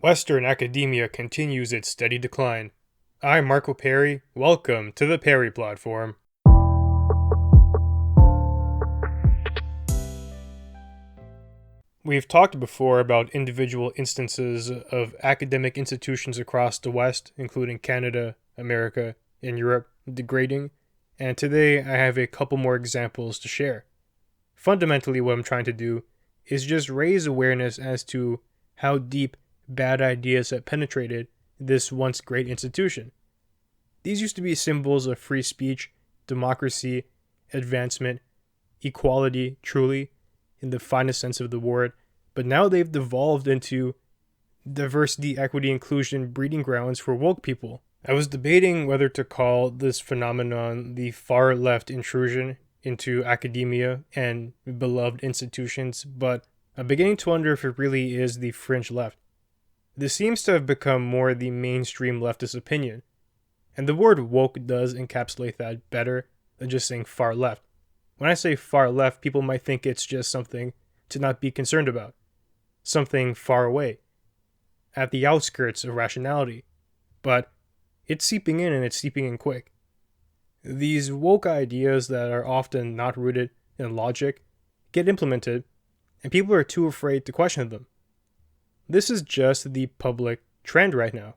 Western academia continues its steady decline. I'm Marco Perry. Welcome to the Perry Platform. We've talked before about individual instances of academic institutions across the West, including Canada, America, and Europe, degrading, and today I have a couple more examples to share. Fundamentally, what I'm trying to do is just raise awareness as to how deep bad ideas have penetrated this once great institution. These used to be symbols of free speech, democracy, advancement, equality, truly, in the finest sense of the word, but now they've devolved into diversity, equity, inclusion breeding grounds for woke people. I was debating whether to call this phenomenon the far left intrusion into academia and beloved institutions, but I'm beginning to wonder if it really is the fringe left. This seems to have become more the mainstream leftist opinion, and the word woke does encapsulate that better than just saying far left. When I say far left, people might think it's just something to not be concerned about, something far away, at the outskirts of rationality, but it's seeping in and it's seeping in quick. These woke ideas that are often not rooted in logic get implemented, and people are too afraid to question them. This is just the public trend right now.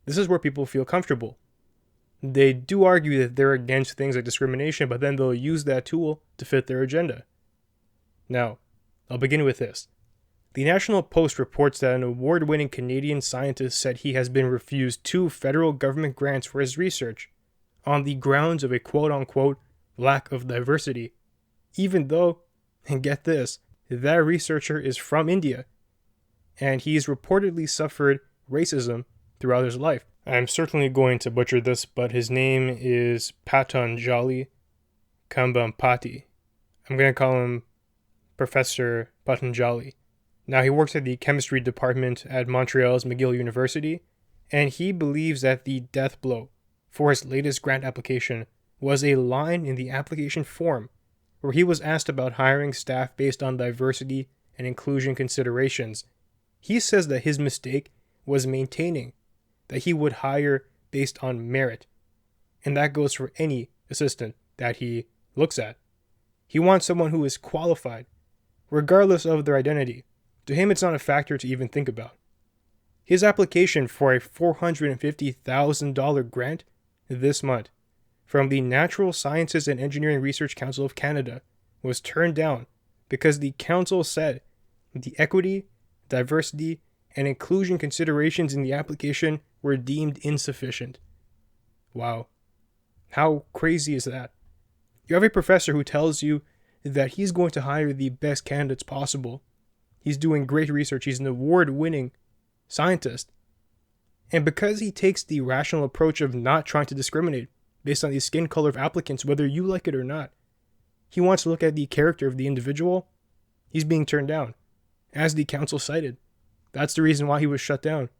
This is where people feel comfortable. They do argue that they're against things like discrimination, but then they'll use that tool to fit their agenda. Now, I'll begin with this. The National Post reports that an award-winning Canadian scientist said he has been refused 2 federal government grants for his research on the grounds of a quote-unquote lack of diversity, even though, and get this, that researcher is from India, and he's reportedly suffered racism throughout his life. I'm certainly going to butcher this, but his name is Patanjali Kambhampati. I'm going to call him Professor Patanjali. Now, he works at the chemistry department at Montreal's McGill University, and he believes that the death blow for his latest grant application was a line in the application form where he was asked about hiring staff based on diversity and inclusion considerations. He says that his mistake was maintaining that he would hire based on merit, and that goes for any assistant that he looks at. He wants someone who is qualified, regardless of their identity. To him, it's not a factor to even think about. His application for a $450,000 grant this month from the Natural Sciences and Engineering Research Council of Canada was turned down because the council said the equity, diversity, and inclusion considerations in the application were deemed insufficient. Wow. How crazy is that? You have a professor who tells you that he's going to hire the best candidates possible. He's doing great research. He's an award-winning scientist. And because he takes the rational approach of not trying to discriminate based on the skin color of applicants, whether you like it or not, he wants to look at the character of the individual, he's being turned down, as the council cited. That's the reason why he was shut down,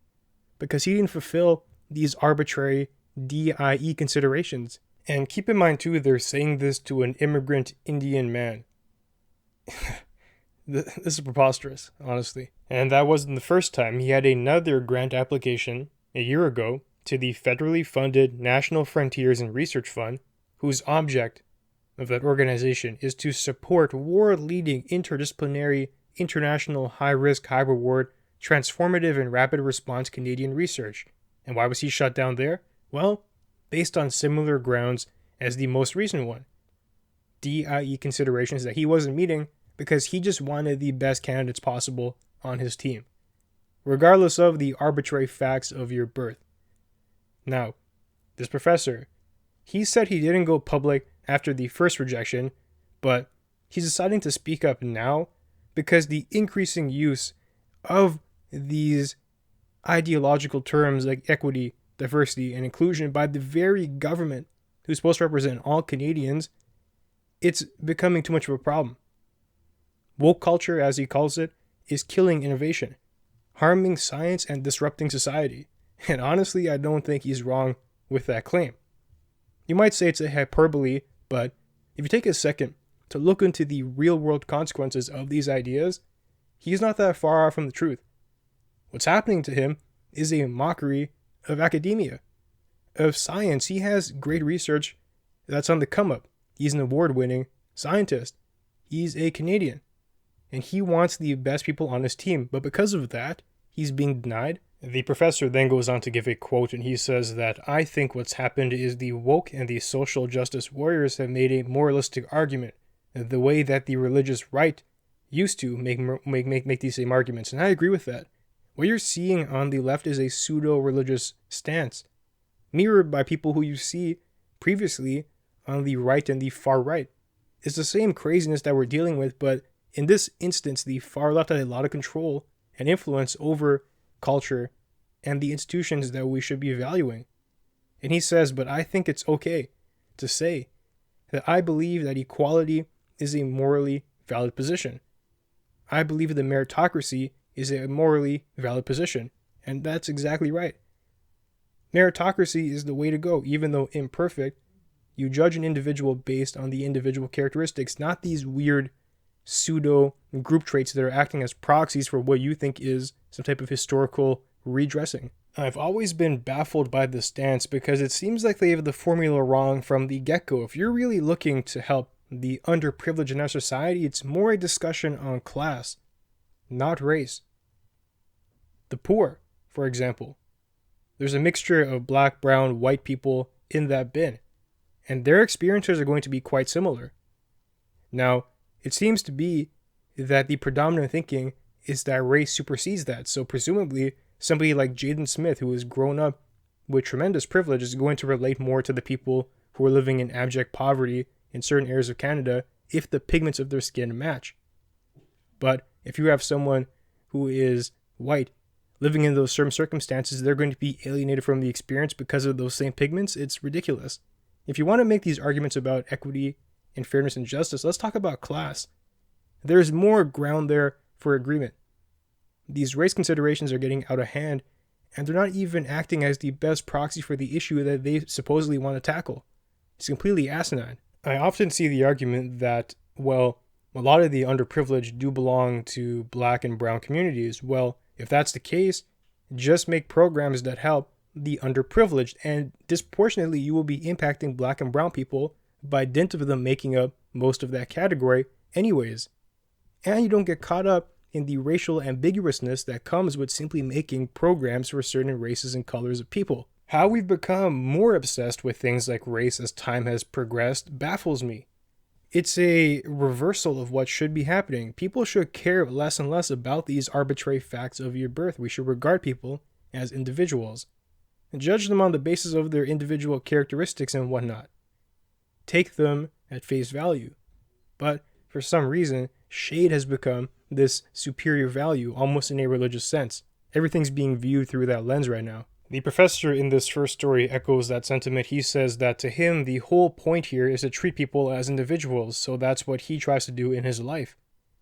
because he didn't fulfill these arbitrary DIE considerations. And keep in mind too, they're saying this to an immigrant Indian man. This is preposterous, honestly. And that wasn't the first time. He had another grant application a year ago to the federally funded National Frontiers and Research Fund, whose object of that organization is to support world-leading interdisciplinary, international, high-risk, high-reward, transformative, and rapid response Canadian research. And why was he shut down there? Well, based on similar grounds as the most recent one. DIE considerations that he wasn't meeting because he just wanted the best candidates possible on his team, regardless of the arbitrary facts of your birth. Now, this professor, he said he didn't go public after the first rejection, but he's deciding to speak up now because the increasing use of these ideological terms like equity, diversity, and inclusion by the very government who's supposed to represent all Canadians, it's becoming too much of a problem. Woke culture, as he calls it, is killing innovation, harming science, and disrupting society. And honestly, I don't think he's wrong with that claim. You might say it's a hyperbole, but if you take a second to look into the real-world consequences of these ideas, he's not that far off from the truth. What's happening to him is a mockery of academia, of science. He has great research that's on the come up. He's an award-winning scientist. He's a Canadian. And he wants the best people on his team. But because of that, he's being denied. The professor then goes on to give a quote, and he says that, "I think what's happened is the woke and the social justice warriors have made a moralistic argument, the way that the religious right used to make these same arguments." And I agree with that. What you're seeing on the left is a pseudo-religious stance, mirrored by people who you see previously on the right and the far right. It's the same craziness that we're dealing with, but in this instance, the far left had a lot of control and influence over culture and the institutions that we should be valuing. And he says, "But I think it's okay to say that I believe that equality is a morally valid position. I believe that meritocracy is a morally valid position." And that's exactly right. Meritocracy is the way to go. Even though imperfect, you judge an individual based on the individual characteristics, not these weird pseudo group traits that are acting as proxies for what you think is some type of historical redressing. I've always been baffled by this stance because it seems like they have the formula wrong from the get-go. If you're really looking to help the underprivileged in our society, it's more a discussion on class, not race. The poor, for example. There's a mixture of black, brown, white people in that bin, and their experiences are going to be quite similar. Now, it seems to be that the predominant thinking is that race supersedes that. So presumably, somebody like Jaden Smith, who has grown up with tremendous privilege, is going to relate more to the people who are living in abject poverty in certain areas of Canada if the pigments of their skin match. But if you have someone who is white living in those certain circumstances, they're going to be alienated from the experience because of those same pigments. It's ridiculous. If you want to make these arguments about equity and fairness and justice, let's talk about class. There's more ground there for agreement. These race considerations are getting out of hand, and they're not even acting as the best proxy for the issue that they supposedly want to tackle. It's completely asinine. I often see the argument that, well, a lot of the underprivileged do belong to black and brown communities. Well, if that's the case, just make programs that help the underprivileged, and disproportionately you will be impacting black and brown people by dint of them making up most of that category anyways. And you don't get caught up in the racial ambiguousness that comes with simply making programs for certain races and colors of people. How we've become more obsessed with things like race as time has progressed baffles me. It's a reversal of what should be happening. People should care less and less about these arbitrary facts of your birth. We should regard people as individuals and judge them on the basis of their individual characteristics and whatnot. Take them at face value. But for some reason, shade has become this superior value, almost in a religious sense. Everything's being viewed through that lens right now. The professor in this first story echoes that sentiment. He says that to him, the whole point here is to treat people as individuals, so that's what he tries to do in his life.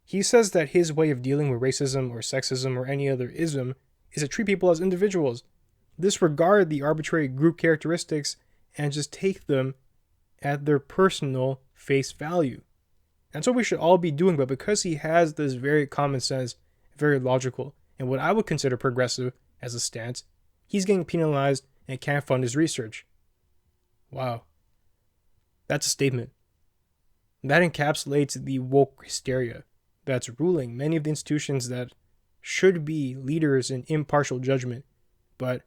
He says that his way of dealing with racism or sexism or any other ism is to treat people as individuals, disregard the arbitrary group characteristics, and just take them at their personal face value. That's what we should all be doing, but because he has this very common sense, very logical, and what I would consider progressive as a stance, he's getting penalized and can't fund his research. Wow. That's a statement. That encapsulates the woke hysteria that's ruling many of the institutions that should be leaders in impartial judgment, but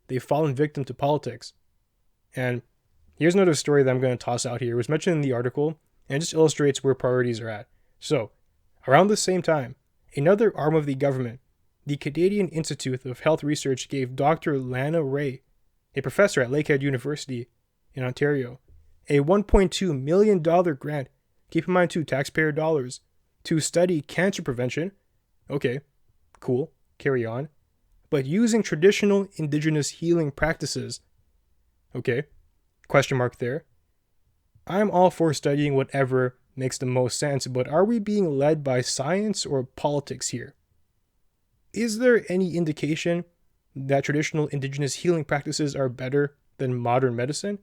they've fallen victim to politics. And here's another story that I'm going to toss out here. It was mentioned in the article, and it just illustrates where priorities are at. So, around the same time, another arm of the government, the Canadian Institute of Health Research, gave Dr. Lana Ray, a professor at Lakehead University in Ontario, a $1.2 million grant, keep in mind too, taxpayer dollars, to study cancer prevention. Okay, cool, carry on. But using traditional indigenous healing practices. Okay, question mark there. I'm all for studying whatever makes the most sense, but are we being led by science or politics here? Is there any indication that traditional indigenous healing practices are better than modern medicine?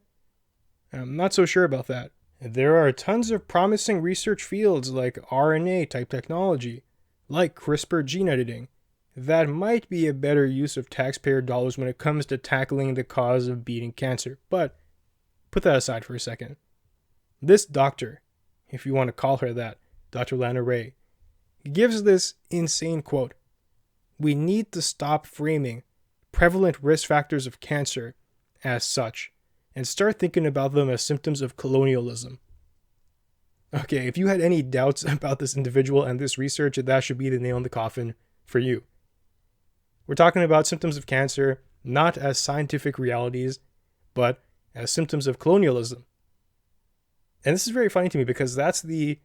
I'm not so sure about that. There are tons of promising research fields like RNA type technology, like CRISPR gene editing, that might be a better use of taxpayer dollars when it comes to tackling the cause of beating cancer. But put that aside for a second. This doctor, if you want to call her that, Dr. Lana Ray, gives this insane quote: "We need to stop framing prevalent risk factors of cancer as such and start thinking about them as symptoms of colonialism." Okay, if you had any doubts about this individual and this research, that should be the nail in the coffin for you. We're talking about symptoms of cancer not as scientific realities, but as symptoms of colonialism. And this is very funny to me because that's the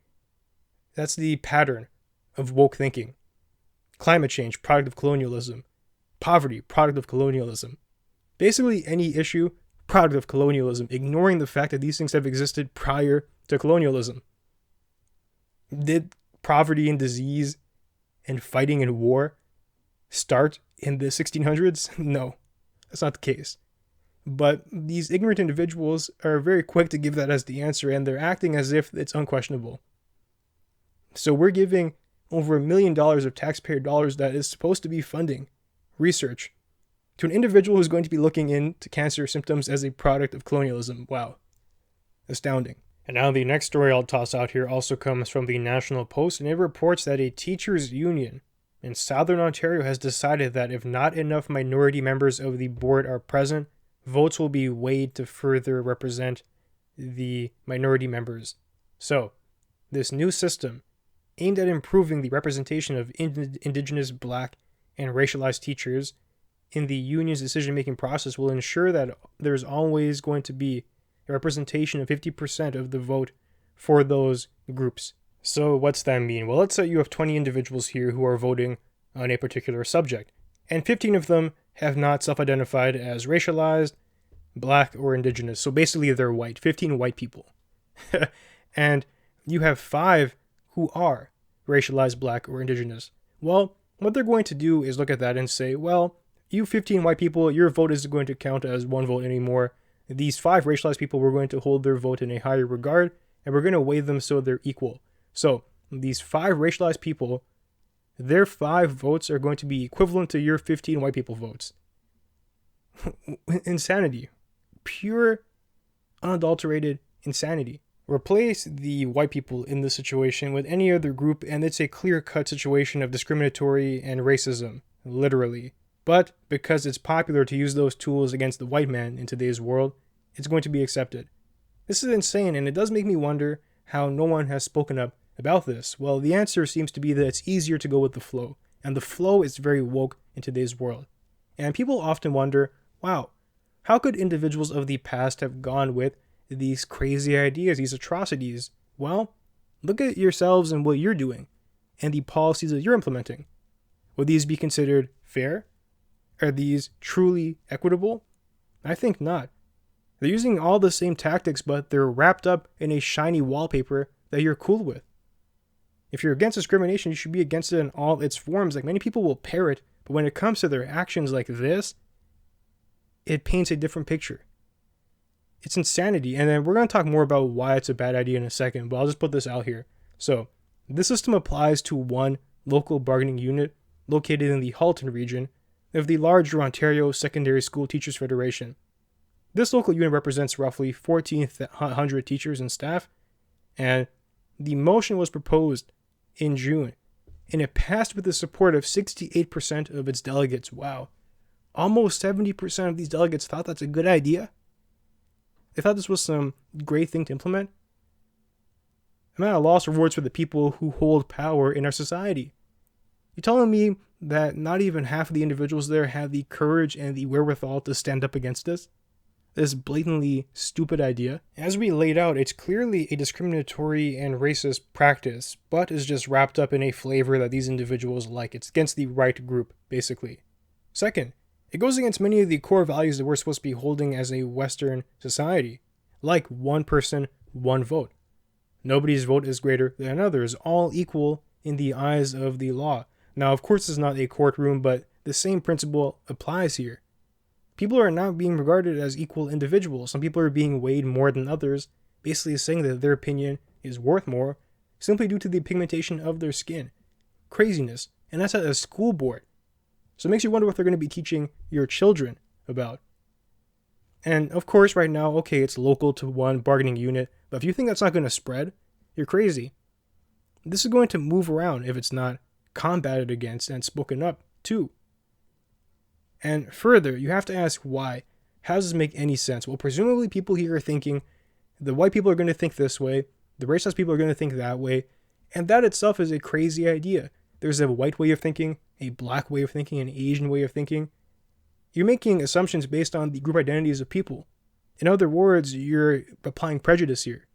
pattern of woke thinking. Climate change, product of colonialism. Poverty, product of colonialism. Basically any issue, product of colonialism, ignoring the fact that these things have existed prior to colonialism. Did poverty and disease and fighting and war start in the 1600s? No, that's not the case. But these ignorant individuals are very quick to give that as the answer, and they're acting as if it's unquestionable. So we're giving over $1 million of taxpayer dollars that is supposed to be funding research to an individual who's going to be looking into cancer symptoms as a product of colonialism. Wow. Astounding. And now the next story I'll toss out here also comes from the National Post, and it reports that a teachers' union in Southern Ontario has decided that if not enough minority members of the board are present, votes will be weighed to further represent the minority members. So, this new system, aimed at improving the representation of Indigenous, Black, and racialized teachers in the union's decision-making process, will ensure that there's always going to be a representation of 50% of the vote for those groups. So what's that mean? Well, let's say you have 20 individuals here who are voting on a particular subject, and 15 of them have not self-identified as racialized, Black, or Indigenous. So basically they're white, 15 white people. And you have 5 who are racialized, Black, or Indigenous. Well, what they're going to do is look at that and say, well, you 15 white people, your vote isn't going to count as one vote anymore. These 5 racialized people, we're going to hold their vote in a higher regard, and we're going to weigh them so they're equal. So these 5 racialized people, their 5 votes are going to be equivalent to your 15 white people votes. Insanity. Pure, unadulterated insanity. Replace the white people in this situation with any other group, and it's a clear-cut situation of discriminatory and racism, literally. But because it's popular to use those tools against the white man in today's world, it's going to be accepted. This is insane, and it does make me wonder how no one has spoken up about this. Well, the answer seems to be that it's easier to go with the flow, and the flow is very woke in today's world. And people often wonder, wow, how could individuals of the past have gone with these crazy ideas, these atrocities? Well, look at yourselves and what you're doing, and the policies that you're implementing. Would these be considered fair? Are these truly equitable? I think not. They're using all the same tactics, but they're wrapped up in a shiny wallpaper that you're cool with. If you're against discrimination, you should be against it in all its forms. Like, many people will parrot, but when it comes to their actions like this, it paints a different picture. It's insanity. And then we're going to talk more about why it's a bad idea in a second, but I'll just put this out here. So, this system applies to one local bargaining unit located in the Halton region of the larger Ontario Secondary School Teachers Federation. This local unit represents roughly 1,400 teachers and staff, and the motion was proposed in June, and it passed with the support of 68% of its delegates. Wow. Almost 70% of these delegates thought that's a good idea. They thought this was some great thing to implement. I'm at a loss for words for the people who hold power in our society. You're telling me that not even half of the individuals there have the courage and the wherewithal to stand up against this blatantly stupid idea? As we laid out, it's clearly a discriminatory and racist practice, but is just wrapped up in a flavor that these individuals like. It's against the right group, basically. Second, it goes against many of the core values that we're supposed to be holding as a Western society, like one person, one vote. Nobody's vote is greater than another's, all equal in the eyes of the law. Now, of course, it's not a courtroom, but the same principle applies here. People are not being regarded as equal individuals. Some people are being weighed more than others, basically saying that their opinion is worth more simply due to the pigmentation of their skin. Craziness. And that's at a school board. So it makes you wonder what they're going to be teaching your children about. And of course, right now, okay, it's local to one bargaining unit, but if you think that's not going to spread, you're crazy. This is going to move around if it's not combated against and spoken up to. And further, you have to ask why. How does this make any sense? Well, presumably people here are thinking the white people are going to think this way, the racist people are going to think that way, and that itself is a crazy idea. There's a white way of thinking, a black way of thinking, an Asian way of thinking. You're making assumptions based on the group identities of people. In other words, you're applying prejudice here.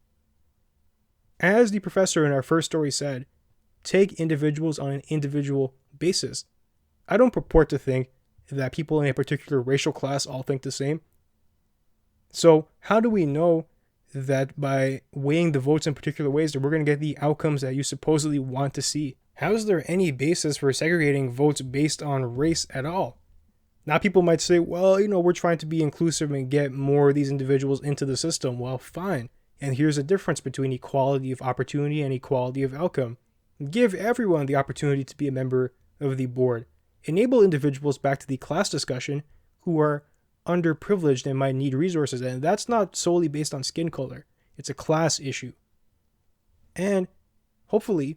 As the professor in our first story said, take individuals on an individual basis. I don't purport to think that people in a particular racial class all think the same. So how do we know that by weighing the votes in particular ways that we're going to get the outcomes that you supposedly want to see? How is there any basis for segregating votes based on race at all? Now people might say, well, we're trying to be inclusive and get more of these individuals into the system. Well, fine. And here's the difference between equality of opportunity and equality of outcome. Give everyone the opportunity to be a member of the board. Enable individuals back to the class discussion who are underprivileged and might need resources. And that's not solely based on skin color. It's a class issue. And hopefully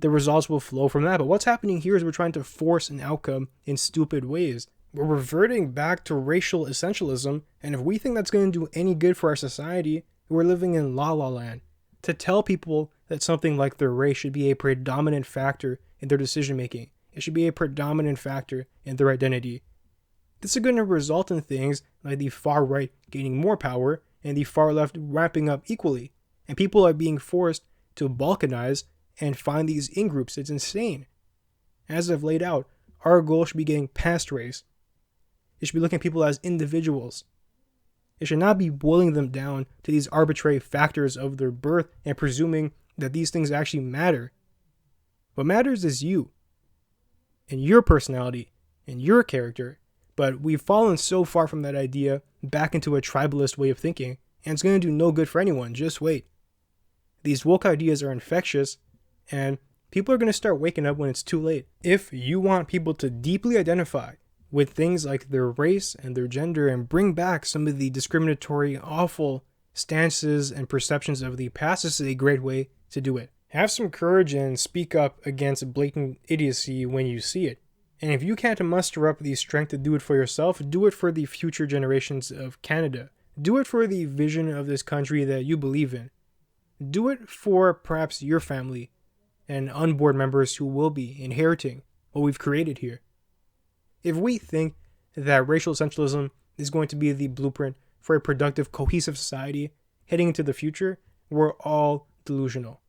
the results will flow from that. But what's happening here is we're trying to force an outcome in stupid ways. We're reverting back to racial essentialism. And if we think that's going to do any good for our society, we're living in la la land. To tell people that something like their race should be a predominant factor in their decision making. It should be a predominant factor in their identity. This is going to result in things like the far right gaining more power and the far left ramping up equally. And people are being forced to balkanize and find these in-groups. It's insane. As I've laid out, our goal should be getting past race. It should be looking at people as individuals. It should not be boiling them down to these arbitrary factors of their birth and presuming that these things actually matter. What matters is you, and your personality, and your character. But we've fallen so far from that idea back into a tribalist way of thinking, and it's going to do no good for anyone. Just wait. These woke ideas are infectious, and people are going to start waking up when it's too late. If you want people to deeply identify with things like their race and their gender and bring back some of the discriminatory, awful stances and perceptions of the past, this is a great way to do it. Have some courage and speak up against blatant idiocy when you see it. And if you can't muster up the strength to do it for yourself, do it for the future generations of Canada. Do it for the vision of this country that you believe in. Do it for perhaps your family and unborn members who will be inheriting what we've created here. If we think that racial essentialism is going to be the blueprint for a productive, cohesive society heading into the future, we're all delusional.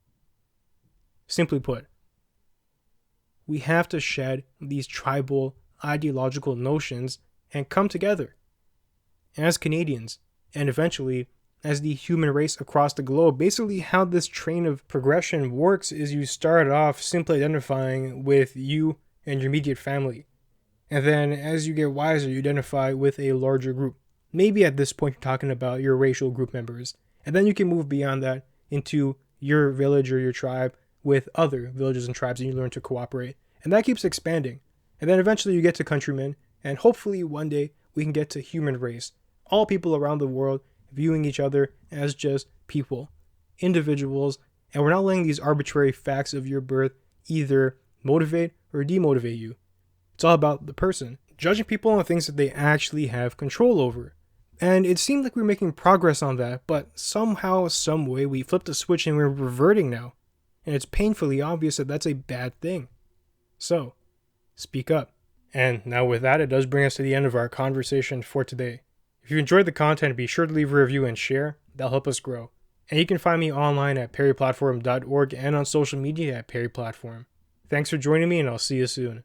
Simply put, we have to shed these tribal ideological notions and come together as Canadians and eventually as the human race across the globe. Basically, how this train of progression works is you start off simply identifying with you and your immediate family. And then as you get wiser, you identify with a larger group. Maybe at this point you're talking about your racial group members. And then you can move beyond that into your village or your tribe with other villages and tribes, and you learn to cooperate. And that keeps expanding. And then eventually you get to countrymen, and hopefully one day we can get to human race. All people around the world viewing each other as just people, individuals, and we're not letting these arbitrary facts of your birth either motivate or demotivate you. It's all about the person, judging people on things that they actually have control over. And it seemed like we were making progress on that, but somehow, some way, we flipped a switch and we're reverting now. And it's painfully obvious that that's a bad thing. So, speak up. And now with that, it does bring us to the end of our conversation for today. If you enjoyed the content, be sure to leave a review and share. That'll help us grow. And you can find me online at perryplatform.org and on social media at perryplatform. Thanks for joining me, and I'll see you soon.